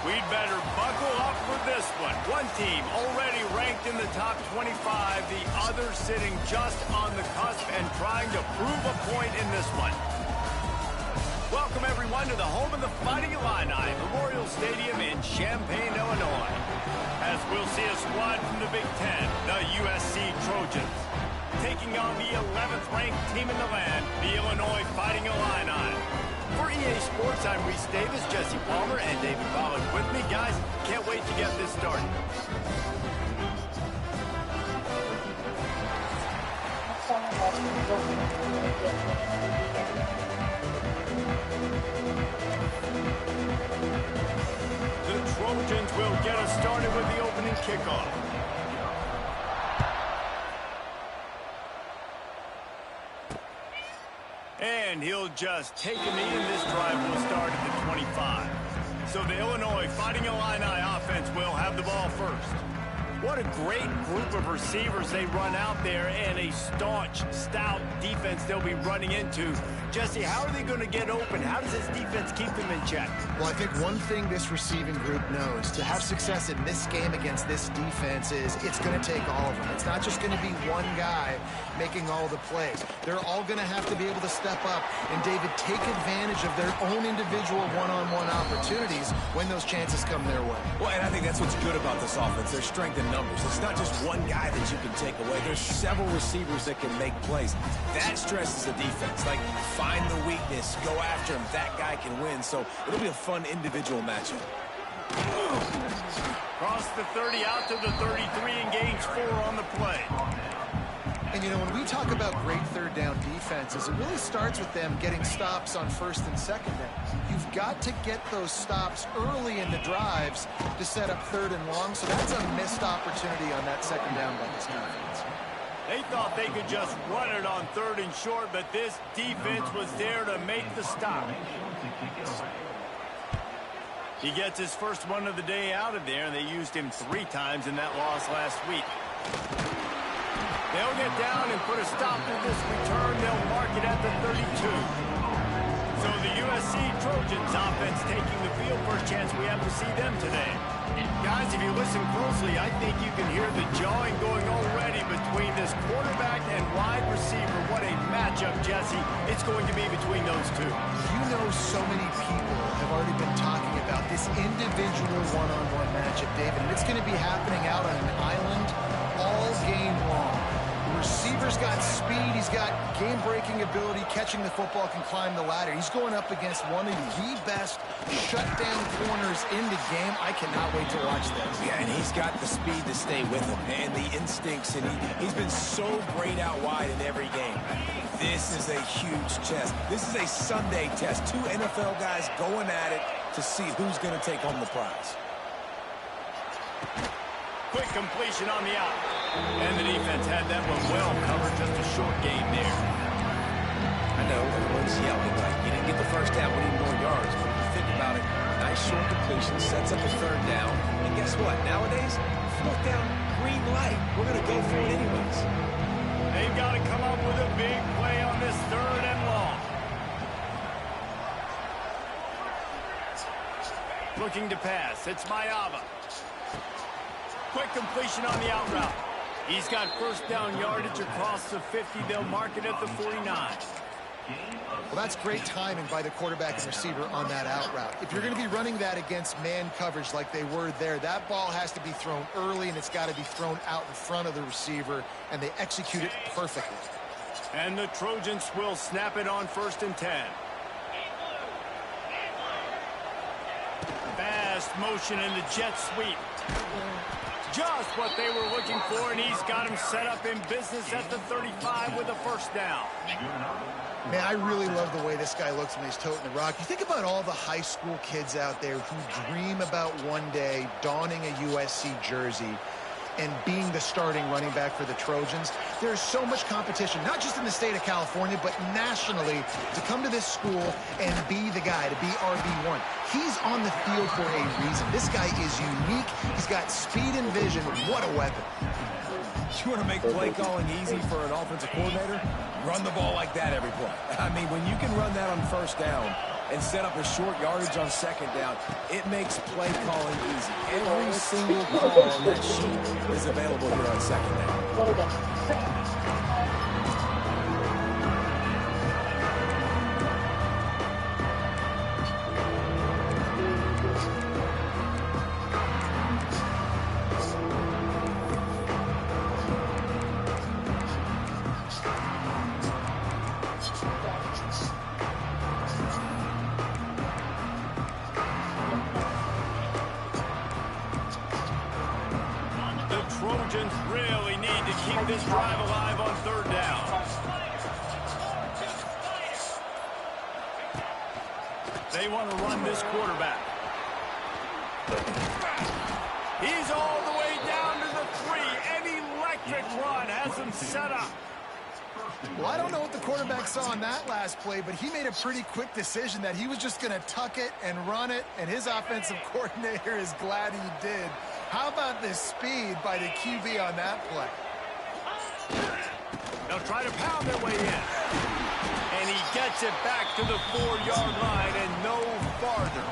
We'd better buckle up for this one. One team already ranked in the top 25, the other sitting just on the cusp and trying to prove a point in this one. Welcome, everyone, to the home of the Fighting Illini, Memorial Stadium in Champaign, Illinois. As we'll see a squad from the Big Ten, the USC Trojans, taking on the 11th ranked team in the land, the Illinois Fighting Illini. For EA Sports, I'm Reese Davis, Jesse Palmer, and David Pollock with me. Guys, can't wait to get this started. The Trojans will get us started with the opening kickoff. And he'll just take a knee, and this drive will start at the 25. So the Illinois Fighting Illini offense will have the ball first. What a great group of receivers they run out there, and a staunch, stout defense they'll be running into. Jesse, how are they going to get open? How does this defense keep them in check? Well, I think one thing this receiving group knows, to have success in this game against this defense, is it's going to take all of them. It's not just going to be one guy making all the plays. They're all going to have to be able to step up and, David, take advantage of their own individual one-on-one opportunities when those chances come their way. Well, and I think that's what's good about this offense. Their strength in numbers. It's not just one guy that you can take away. There's several receivers that can make plays. That stresses the defense. Like, find the weakness, go after him. That guy can win. So it'll be a fun individual matchup. Cross the 30 out to the 33 and gains 4 on the play. And, you know, when we talk about great third down defenses, it really starts with them getting stops on first and second down. You've got to get those stops early in the drives to set up third and long, so that's a missed opportunity on that second down by this defense. They thought they could just run it on third and short, but this defense was there to make the stop. He gets his first one of the day out of there, and they used him 3 times in that loss last week. They'll get down and put a stop to this return. They'll mark it at the 32. So the USC Trojans offense taking the field. First chance we have to see them today. Guys, if you listen closely, I think you can hear the jawing going already between this quarterback and wide receiver. What a matchup, Jesse, it's going to be between those two. You know, so many people have already been talking about this individual one-on-one matchup, David, and it's going to be happening out on an island all game long. The receiver's got speed, he's got game-breaking ability, catching the football, can climb the ladder. He's going up against one of the best shutdown corners in the game. I cannot wait to watch this. Yeah, and he's got the speed to stay with him and the instincts, and he's been so great out wide in every game. This is a huge test. This is a Sunday test. 2 NFL guys going at it to see who's going to take home the prize. Quick completion on the out. And the defense had that one well covered. Just a short game there. I know everyone's yelling like you didn't get the first down, we need more yards. But if you think about it, nice short completion, sets up a third down. And guess what? Nowadays, 4th down, green light. We're going to go for it anyways. They've got to come up with a big play on this 3rd and long. Looking to pass. It's Mayava. Quick completion on the out route. He's got first down yardage across the 50. They'll mark it at the 49. Well, that's great timing by the quarterback and receiver on that out route. If you're going to be running that against man coverage like they were there, that ball has to be thrown early, and it's got to be thrown out in front of the receiver, and they execute it perfectly. And the Trojans will snap it on 1st and 10. Fast motion in the jet sweep. Just what they were looking for, and he's got him set up in business at the 35 with a first down. Man, I really love the way this guy looks when he's toting the rock. You think about all the high school kids out there who dream about one day donning a USC jersey and being the starting running back for the Trojans. There's so much competition, not just in the state of California, but nationally, to come to this school and be the guy, to be RB1. He's on the field for a reason. This guy is unique. He's got speed and vision. What a weapon. You want to make play calling easy for an offensive coordinator? Run the ball like that every play. I mean, when you can run that on first down, and set up a short yardage on second down. It makes play calling easy. Every single call on that sheet is available here on second down. Trojans really need to keep this drive alive on third down. They want to run this quarterback. He's all the way down to the 3. An electric run has him set up. Well, I don't know what the quarterback saw on that last play, but he made a pretty quick decision that he was just going to tuck it and run it, and his offensive coordinator is glad he did. How about this speed by the QB on that play? They'll try to pound their way in. And he gets it back to the 4-yard line and no farther.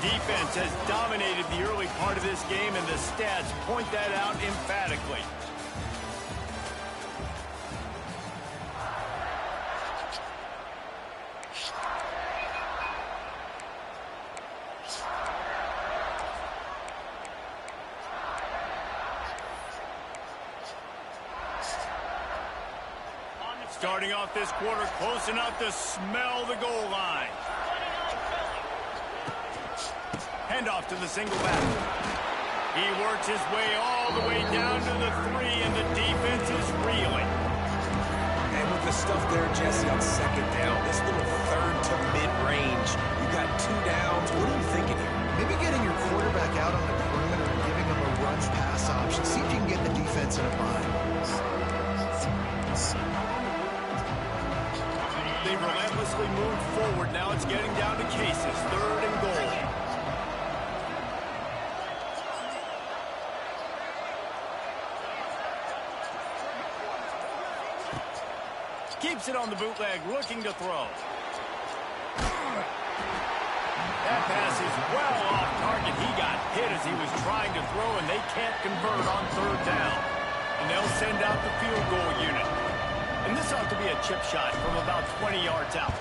Defense has dominated the early part of this game, and the stats point that out emphatically. Starting off this quarter close enough to smell the goal line. Handoff to the single back. He works his way all the way down to the 3, and the defense is reeling. And with the stuff there, Jesse, on second down, this little third to mid-range, you got 2 downs. What are you thinking here? Maybe getting your quarterback out on the perimeter and giving him a run-pass option. See if you can get the defense in a bind. They relentlessly moved forward. Now it's getting down to cases. 3rd and goal. Keeps it on the bootleg, looking to throw. That pass is well off target. He got hit as he was trying to throw, and they can't convert on 3rd down. And they'll send out the field goal unit. And this ought to be a chip shot from about 20 yards out.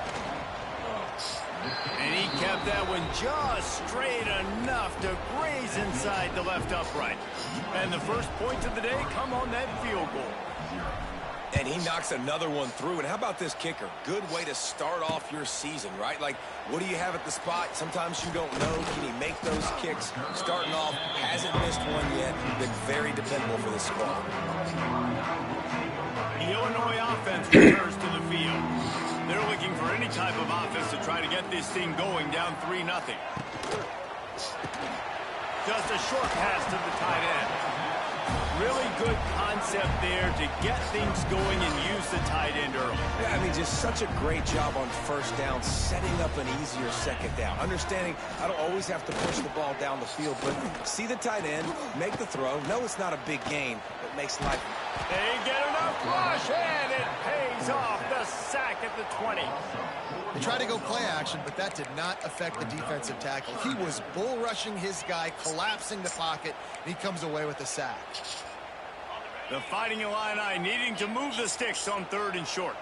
And he kept that one just straight enough to graze inside the left upright. And the first points of the day come on that field goal. And he knocks another one through. And how about this kicker? Good way to start off your season, right? Like, what do you have at the spot? Sometimes you don't know. Can he make those kicks? Starting off, hasn't missed one yet. Been very dependable for this squad. The Illinois offense returns to the field. They're looking for any type of offense to try to get this thing going, down 3-0. Just a short pass to the tight end. Really good concept there to get things going and use the tight end early. Yeah, I mean, just such a great job on first down, setting up an easier second down. Understanding I don't always have to push the ball down the field, but see the tight end, make the throw. No, it's not a big gain, but makes life. They get enough rush, and it pays off. The sack at the 20. They tried to go play action, but that did not affect the defensive tackle. He was bull rushing his guy, collapsing the pocket, and he comes away with the sack. The Fighting Illini needing to move the sticks on 3rd and short.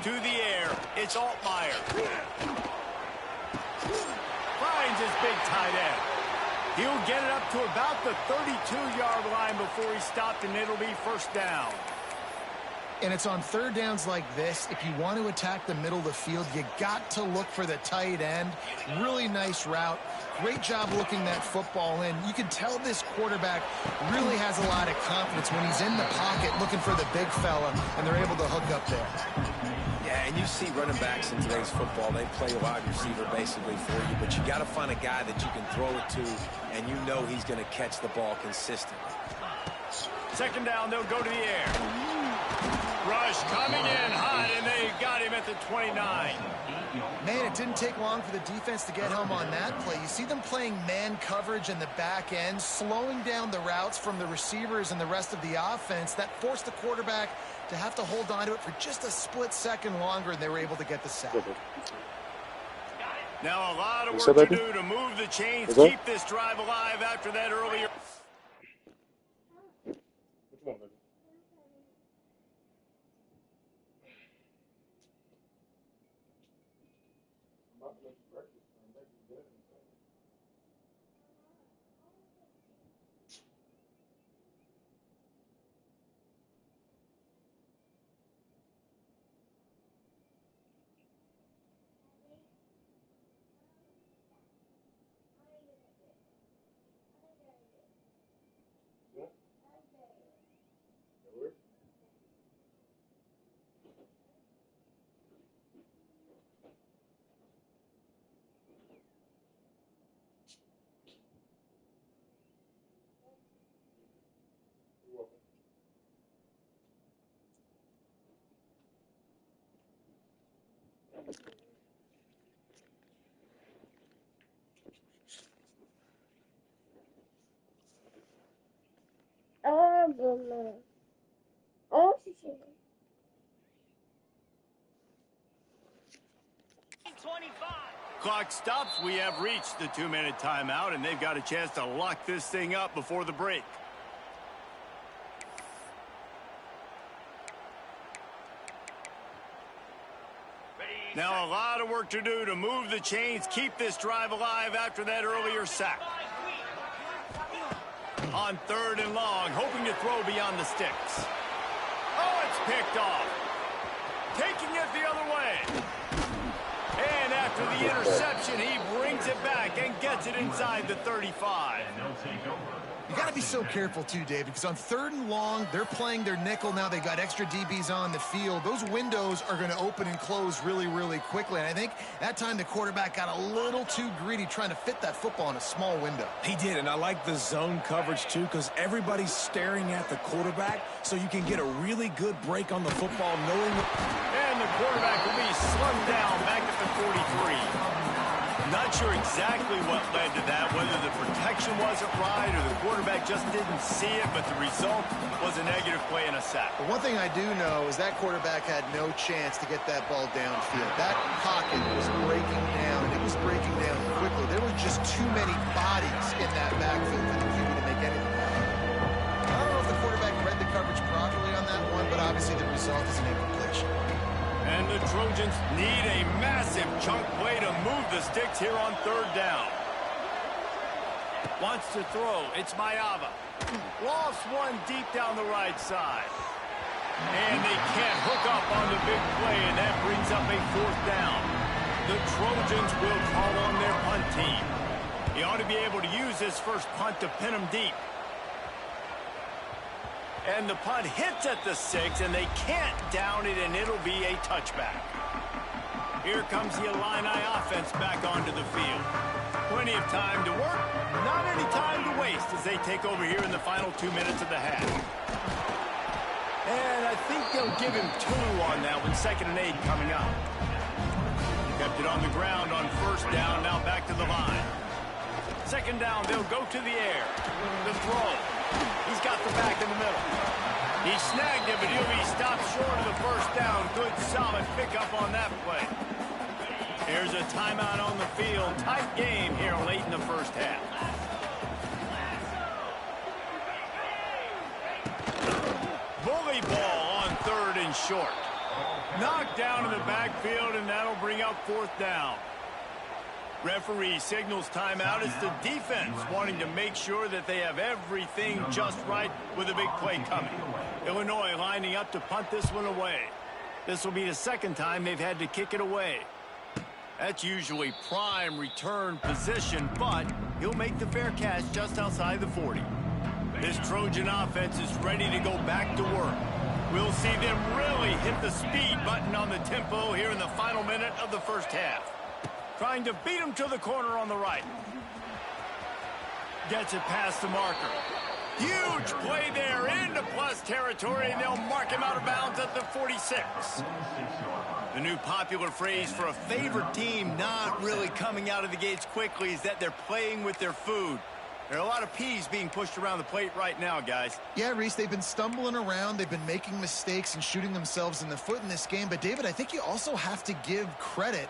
To the air, it's Altmaier. Finds his big tight end. He'll get it up to about the 32-yard line before he stopped, and it'll be 1st down. And it's on 3rd downs like this. If you want to attack the middle of the field, you got to look for the tight end. Really nice route. Great job looking that football in. You can tell this quarterback really has a lot of confidence when he's in the pocket looking for the big fella, and they're able to hook up there. Yeah, and you see running backs in today's football, they play a wide receiver basically for you, but you got to find a guy that you can throw it to, and you know he's going to catch the ball consistently. 2nd down, they'll go to the air. Rush coming in hot, and they got him at the 29. Man, it didn't take long for the defense to get home on that play. You see them playing man coverage in the back end, slowing down the routes from the receivers and the rest of the offense. That forced the quarterback to have to hold on to it for just a split second longer, and they were able to get the sack. Now a lot of work to do to move the chains, keep this drive alive after that earlier. Clock stops. We have reached the 2-minute timeout, and they've got a chance to lock this thing up before the break. Now a lot of work to do to move the chains, keep this drive alive after that earlier sack. On 3rd and long, hoping to throw beyond the sticks. Oh, it's picked off. Taking it the other way. And after the interception, he brings it back and gets it inside the 35. You got to be so careful, too, David, because on 3rd and long, they're playing their nickel now. They got extra DBs on the field. Those windows are going to open and close really, really quickly. And I think that time the quarterback got a little too greedy trying to fit that football in a small window. He did, and I like the zone coverage, too, because everybody's staring at the quarterback, so you can get a really good break on the football knowing And the quarterback will be slung down back at the 43. Not sure exactly what led to that, whether the protection wasn't right or the quarterback just didn't see it, but the result was a negative play and a sack. But one thing I do know is that quarterback had no chance to get that ball downfield. That pocket was breaking down, and it was breaking down quickly. There were just too many bodies in that backfield for the QB to make anything happen. I don't know if the quarterback read the coverage properly on that one, but obviously the result is an incompletion. And the Trojans need a massive chunk play to move the sticks here on 3rd down. Wants to throw. It's Mayava. Lost one deep down the right side. And they can't hook up on the big play, and that brings up a 4th down. The Trojans will call on their punt team. He ought to be able to use this first punt to pin them deep. And the punt hits at the 6, and they can't down it, and it'll be a touchback. Here comes the Illini offense back onto the field. Plenty of time to work, not any time to waste as they take over here in the final 2 minutes of the half. And I think they'll give him 2 on that one, 2nd and 8 coming up. Kept it on the ground on 1st down, now back to the line. 2nd down, they'll go to the air. The throw. He's got the back in the middle. He snagged it, but he'll be stopped short of the 1st down. Good, solid pickup on that play. Here's a timeout on the field. Tight game here late in the 1st half. Bully ball on 3rd and short. Knocked down in the backfield, and that'll bring up 4th down. Referee signals timeout. It's the defense wanting to make sure that they have everything just right with a big play coming. Illinois lining up to punt this one away. This will be the 2nd time they've had to kick it away. That's usually prime return position, but he'll make the fair catch just outside the 40. This Trojan offense is ready to go back to work. We'll see them really hit the speed button on the tempo here in the final minute of the 1st half. Trying to beat him to the corner on the right. Gets it past the marker. Huge play there into plus territory, and they'll mark him out of bounds at the 46. The new popular phrase for a favored team not really coming out of the gates quickly is that they're playing with their food. There are a lot of peas being pushed around the plate right now, guys. Yeah, Reese, they've been stumbling around. They've been making mistakes and shooting themselves in the foot in this game. But, David, I think you also have to give credit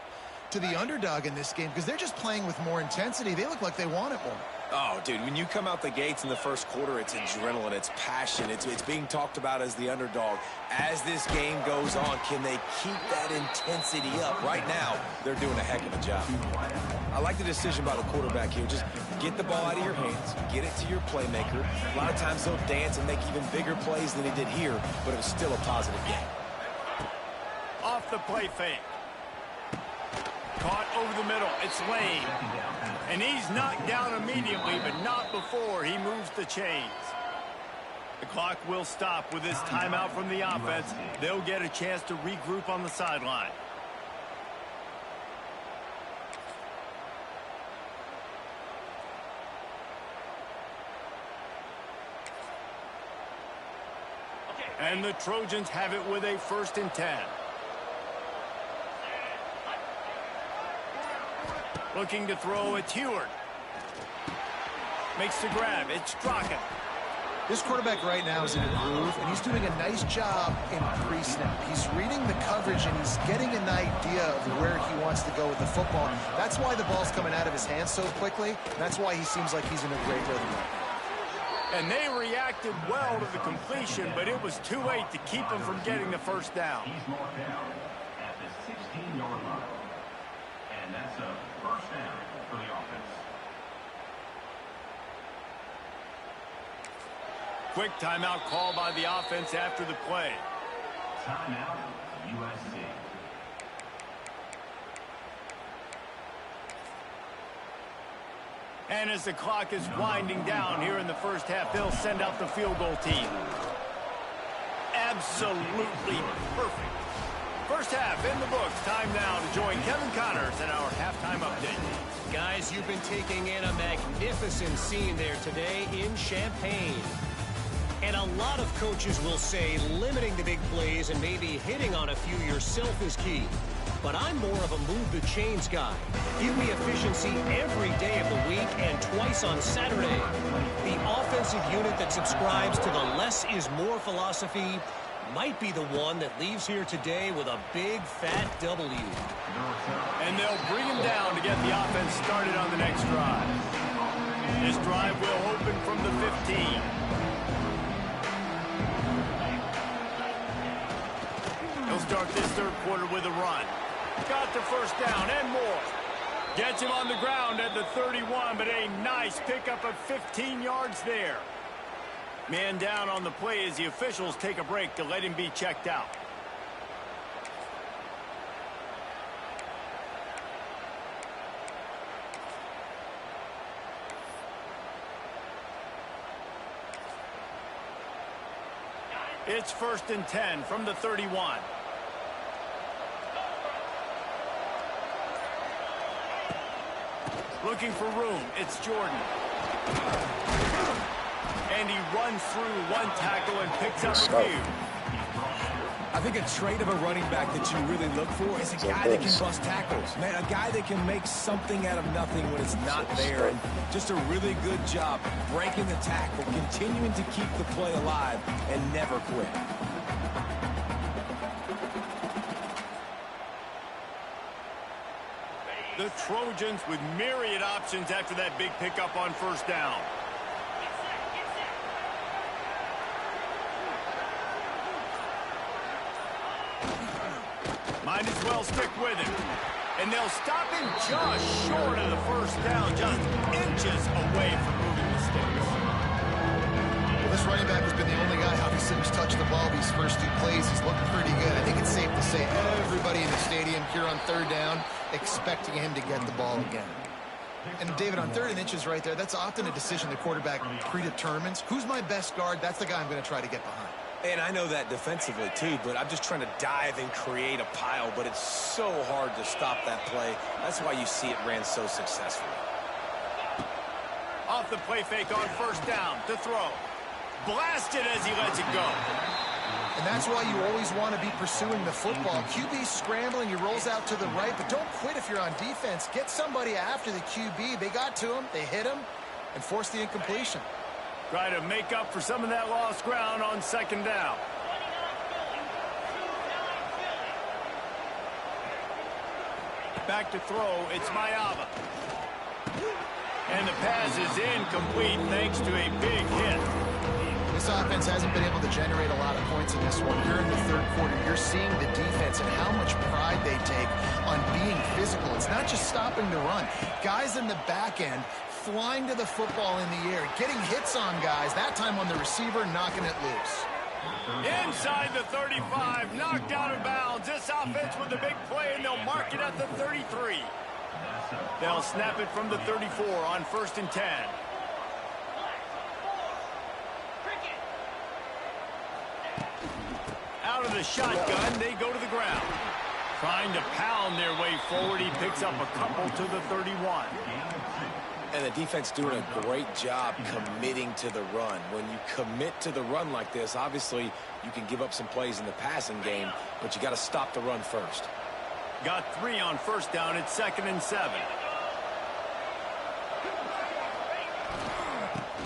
to the underdog in this game because they're just playing with more intensity. They look like they want it more. Oh, dude, when you come out the gates in the first quarter, it's adrenaline, it's passion, it's being talked about as the underdog. As this game goes on, can they keep that intensity up? Right now, they're doing a heck of a job. I like the decision by the quarterback here. Just get the ball out of your hands, get it to your playmaker. A lot of times they'll dance and make even bigger plays than he did here, but it was still a positive game. Off the play fake. Caught over the middle. It's Lane. And he's knocked down immediately, but not before he moves the chains. The clock will stop with this timeout from the offense. They'll get a chance to regroup on the sideline. And the Trojans have it with a 1st and 10. Looking to throw, it's Heward. Makes the grab, it's Straka. This quarterback right now is in a groove, and he's doing a nice job in pre-snap. He's reading the coverage, and he's getting an idea of where he wants to go with the football. That's why the ball's coming out of his hands so quickly. That's why he seems like he's in a great rhythm right now. And they reacted well to the completion, but it was too late to keep him from getting the first down. He's marked down at the 16-yard line. And that's a first down for the offense. Quick timeout call by the offense after the play. Timeout, USC. And as the clock is winding down here in the first half, they'll send out the field goal team. Absolutely perfect. First half in the books. Time now to join Kevin Connors in our halftime update. Guys, you've been taking in a magnificent scene there today in Champaign. And a lot of coaches will say limiting the big plays and maybe hitting on a few yourself is key. But I'm more of a move the chains guy. Give me efficiency every day of the week and twice on Saturday. The offensive unit that subscribes to the less is more philosophy might be the one that leaves here today with a big fat W. And they'll bring him down to get the offense started on the next drive. This drive will open from the 15. He'll start this third quarter with a run. Got the first down and more. Gets him on the ground at the 31, but a nice pickup of 15 yards there. Man down on the play as the officials take a break to let him be checked out. It's 1st and 10 from the 31. Looking for room, it's Jordan. And he runs through one tackle and picks up a few. I think a trait of a running back that you really look for is a guy that can bust tackles. Man, a guy that can make something out of nothing when it's not there. And just a really good job breaking the tackle, continuing to keep the play alive, and never quit. The Trojans with myriad options after that big pickup on first down. Might as well stick with him. And they'll stop him just short of the first down, just inches away from moving the sticks. Well, this running back has been the only guy obviously who's touched the ball these first two plays. He's looking pretty good. I think it's safe to say everybody in the stadium here on third down expecting him to get the ball again. And David, on 3rd and inches right there, that's often a decision the quarterback predetermines. Who's my best guard? That's the guy I'm going to try to get behind. And I know that defensively, too, but I'm just trying to dive and create a pile, but it's so hard to stop that play. That's why you see it ran so successfully. Off the play fake on first down to throw. blasted as he lets it go. And that's why you always want to be pursuing the football. QB's scrambling, he rolls out to the right, but don't quit if you're on defense. Get somebody after the QB. They got to him, they hit him, and forced the incompletion. Try to make up for some of that lost ground on second down. Back to throw, it's Mayava. And the pass is incomplete thanks to a big hit. This offense hasn't been able to generate a lot of points in this one. Here in the third quarter, you're seeing the defense and how much pride they take on being physical. It's not just stopping the run. Guys in the back end flying to the football in the air, getting hits on guys, that time on the receiver, knocking it loose. Inside the 35, knocked out of bounds. This offense with a big play, and they'll mark it at the 33. They'll snap it from the 34 on 1st and 10. Out of the shotgun, they go to the ground. Trying to pound their way forward, he picks up a couple to the 31. And the defense doing a great job committing to the run. When you commit to the run like this, obviously you can give up some plays in the passing game, but you got to stop the run first. Got 3 on 1st down. It's 2nd and 7.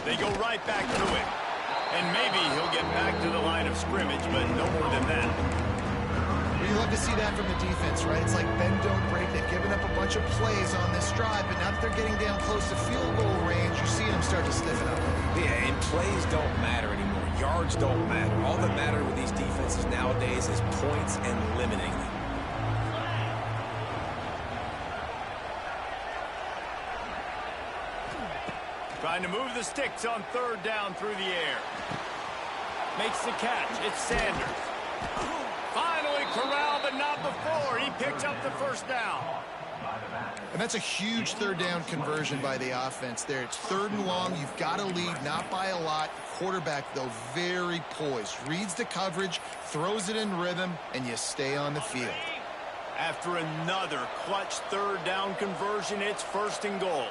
They go right back to it. And maybe he'll get back to the line of scrimmage, but no more than that. You love to see that from the defense, right? It's like bend, don't break. They've given up a bunch of plays on this drive, but now that they're getting down close to field goal range, you're seeing them start to stiffen up. Yeah, and plays don't matter anymore. Yards don't matter. All that matter with these defenses nowadays is points and limiting them. Trying to move the sticks on 3rd down through the air. Makes the catch. It's Sanders. Finally corralled, but not before. He picks up the 1st down. And that's a huge 3rd down conversion by the offense there. It's 3rd and long. You've got to lead, not by a lot. Quarterback, though, very poised. Reads the coverage, throws it in rhythm, and you stay on the field. After another clutch 3rd down conversion, it's 1st and goal.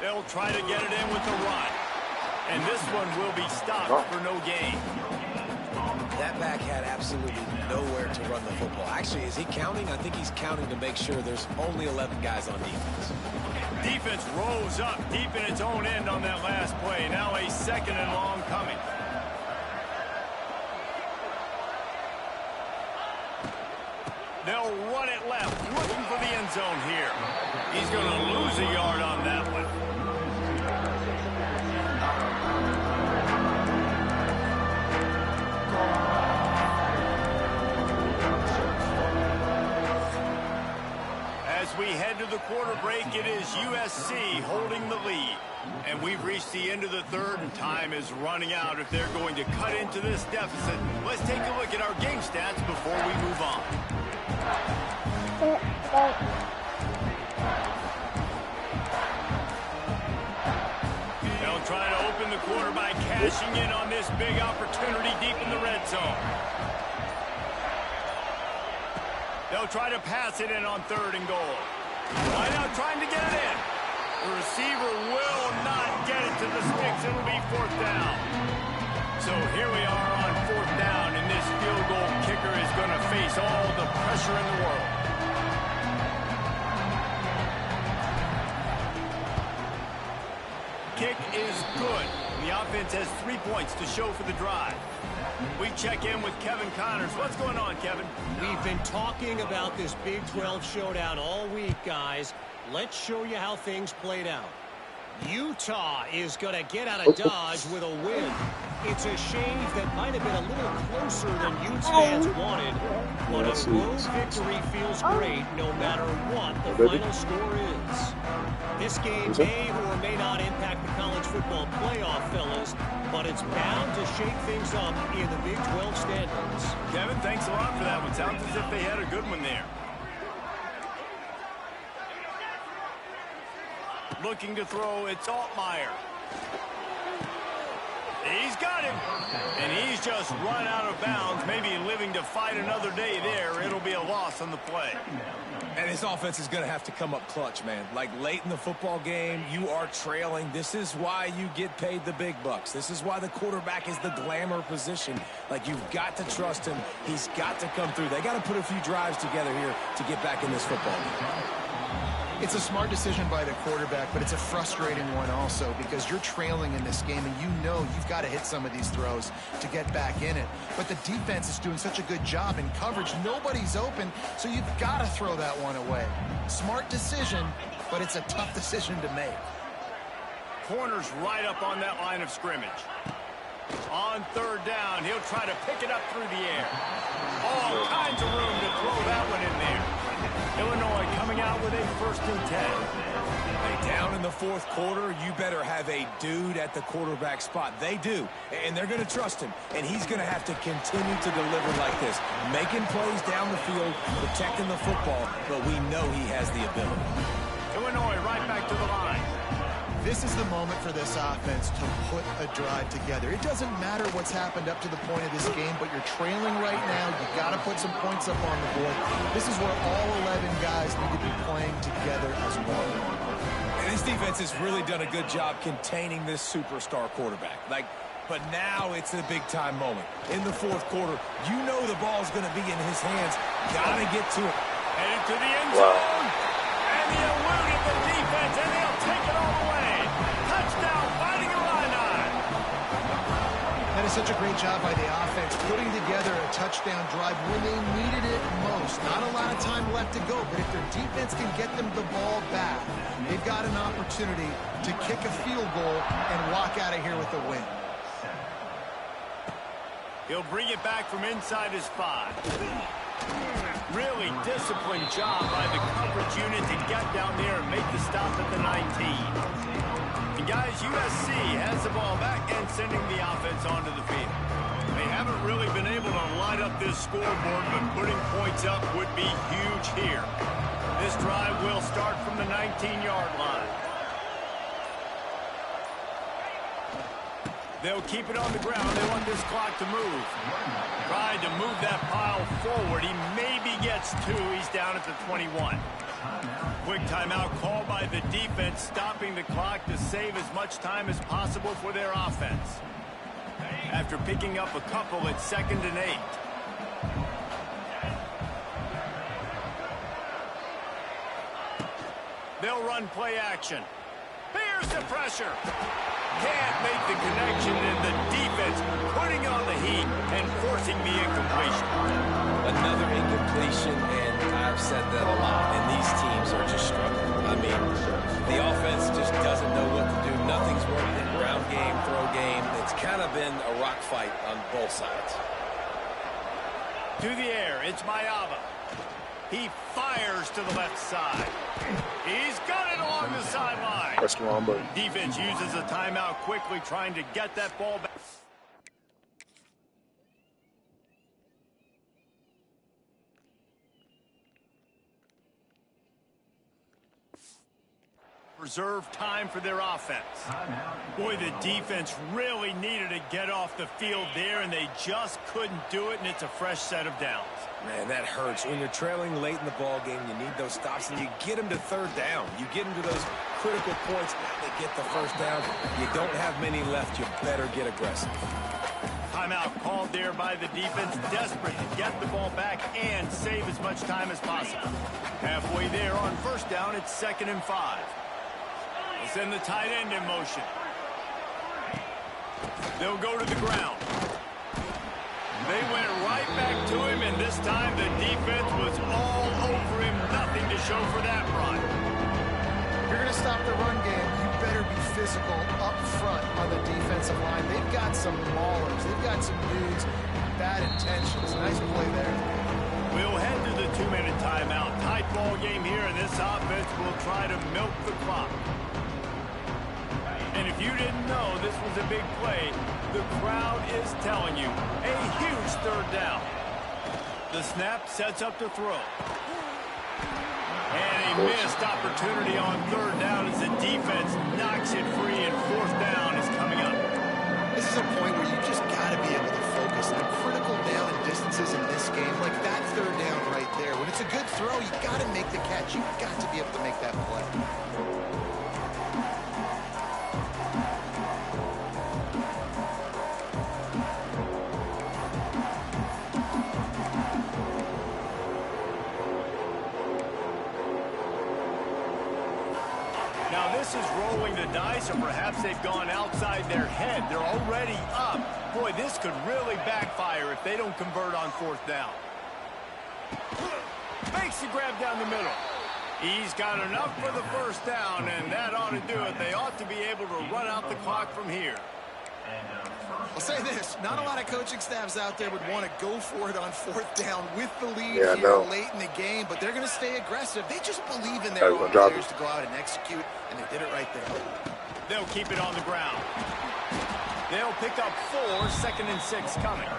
They'll try to get it in with the run. And this one will be stopped for no gain. That back had absolutely nowhere to run the football. Actually, is he counting? I think he's counting to make sure there's only 11 guys on defense. Defense rose up deep in its own end on that last play. Now a 2nd and long coming. They'll run it left, looking for the end zone here. He's going to lose a yard on that one. As we head to the quarter break, it is USC holding the lead. And we've reached the end of the 3rd, and time is running out if they're going to cut into this deficit. Let's take a look at our game stats before we move on. They'll try to open the quarter by cashing in on this big opportunity deep in the red zone. They'll try to pass it in on 3rd and goal. Right now trying to get it in. The receiver will not get it to the sticks. It'll be 4th down. So here we are on 4th down, and this field goal kicker is going to face all the pressure in the world. Kick is good. The offense has 3 points to show for the drive. We check in with Kevin Connors. What's going on, Kevin? We've been talking about this Big 12 showdown all week, guys. Let's show you how things played out. Utah is going to get out of Dodge with a win. It's a shave that might have been a little closer than Utes fans wanted, but a road victory feels great no matter what the final score is. This game may or may not impact the college football playoff, fellas, but it's bound to shake things up in the Big 12 standings. Kevin, thanks a lot for that one. Sounds as if they had a good one there. Looking to throw, it's Altmaier. He's got him, and he's He's just run out of bounds, maybe living to fight another day there. It'll be a loss on the play. And his offense is going to have to come up clutch, man. Like late in the football game, you are trailing. This is why you get paid the big bucks. This is why the quarterback is the glamour position. Like, you've got to trust him. He's got to come through. They got to put a few drives together here to get back in this football game. It's a smart decision by the quarterback, but it's a frustrating one also because you're trailing in this game and you know you've got to hit some of these throws to get back in it. But the defense is doing such a good job in coverage. Nobody's open, so you've got to throw that one away. Smart decision, but it's a tough decision to make. Corner's right up on that line of scrimmage. On third down, he'll try to pick it up through the air. All kinds of room to throw that one in there. Illinois coming out with a 1st and 10. Hey, down in the fourth quarter, you better have a dude at the quarterback spot. They do, and they're going to trust him, and he's going to have to continue to deliver like this, making plays down the field, protecting the football, but we know he has the ability. Illinois right back to the line. This is the moment for this offense to put a drive together. It doesn't matter what's happened up to the point of this game, but you're trailing right now. You've got to put some points up on the board. This is where all 11 guys need to be playing together as one. And this defense has really done a good job containing this superstar quarterback. But now it's a big-time moment. In the fourth quarter, you know the ball's going to be in his hands. Got to get to it. Headed to the end zone. And he eluded the defense, and they'll take it all the way. Touchdown, Fighting Illini. That is such a great job by the offense, putting together a touchdown drive when they needed it most. Not a lot of time left to go, but if their defense can get them the ball back, they've got an opportunity to kick a field goal and walk out of here with a win. He'll bring it back from inside his 5. Really disciplined job by the coverage unit to get down there and make the stop at the 19. And guys, USC has the ball back and sending the offense onto the field. They haven't really been able to light up this scoreboard, but putting points up would be huge here. This drive will start from the 19-yard line. They'll keep it on the ground. They want this clock to move. Tried to move that pile forward. He maybe gets 2. He's down at the 21. Quick timeout called by the defense, stopping the clock to save as much time as possible for their offense. After picking up a couple, it's 2nd and 8. They'll run play action. Here's the pressure. Can't make the connection, and the defense putting on the heat and forcing the incompletion. Another incompletion, and I've said that a lot, and these teams are just struggling. I mean, the offense just doesn't know what to do. Nothing's working. Ground game, throw game. It's kind of been a rock fight on both sides. To the air, it's Mayava. He fires to the left side. He's got it along the sideline. That's wrong, but Defense uses a timeout quickly, trying to get that ball back. Reserve time for their offense. Boy, the defense really needed to get off the field there, and they just couldn't do it, and it's a fresh set of downs. Man, that hurts. When you're trailing late in the ball game, you need those stops, and you get them to third down. You get them to those critical points. They get the first down. You don't have many left. You better get aggressive. Timeout called there by the defense, desperate to get the ball back and save as much time as possible. Halfway there on first down, it's 2nd and 5. They'll send the tight end in motion. They'll go to the ground. They went right back to him, and this time the defense was all over him. Nothing to show for that run. If you're going to stop the run game, you better be physical up front on the defensive line. They've got some maulers. They've got some dudes with bad intentions. Nice play there. We'll head to the 2-minute timeout. Tight ball game here, and this offense will try to milk the clock. And if you didn't know this was a big play, the crowd is telling you. A huge third down. The snap sets up the throw. And a missed opportunity on third down as the defense knocks it free, and fourth down is coming up. This is a point where you just got to be able to focus throw, you got to make the catch. You've got to be able to make that play. Now this is rolling the dice, or perhaps they've gone outside their head. They're already up. Boy, this could really backfire if they don't convert on fourth down. Makes the grab down the middle. He's got enough for the first down, and that ought to do it. They ought to be able to run out the clock from here. I'll say this, not a lot of coaching staffs out there would want to go for it on fourth down with the lead here late in the game, but they're going to stay aggressive. They just believe in their own players to go out and execute, and they did it right there. They'll keep it on the ground. They'll pick up 4, 2nd and 6 coming.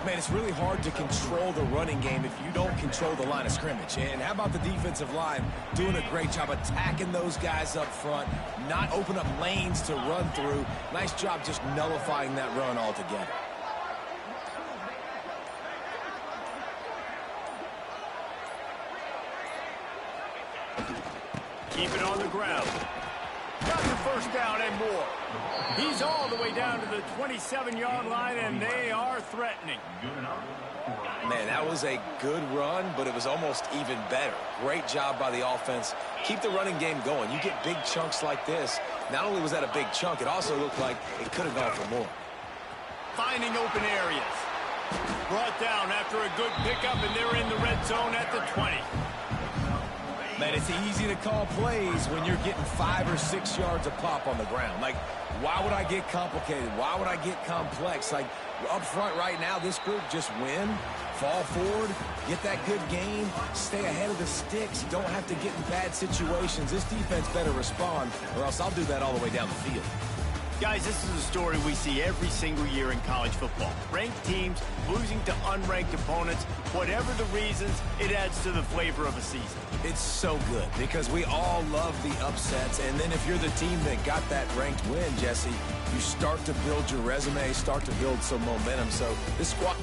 Man, it's really hard to control the running game if you don't control the line of scrimmage. And how about the defensive line doing a great job attacking those guys up front, not open up lanes to run through. Nice job just nullifying that run altogether. Keep it on the ground. Got the first down and more. He's all the way down to the 27-yard line, and they are threatening. Man, that was a good run, but it was almost even better. Great job by the offense. Keep the running game going. You get big chunks like this. Not only was that a big chunk, it also looked like it could have gone for more. Finding open areas. Brought down after a good pickup, and they're in the red zone at the 20. Man, it's easy to call plays when you're getting 5 or 6 yards a pop on the ground. Like, why would I get complicated? Why would I get complex? Like, up front right now, this group just win, fall forward, get that good game, stay ahead of the sticks, don't have to get in bad situations. This defense better respond, or else I'll do that all the way down the field. Guys, this is a story we see every single year in college football. Ranked teams losing to unranked opponents. Whatever the reasons, it adds to the flavor of a season. It's so good because we all love the upsets, and then if you're the team that got that ranked win, Jesse, you start to build your resume, start to build some momentum. So this squad...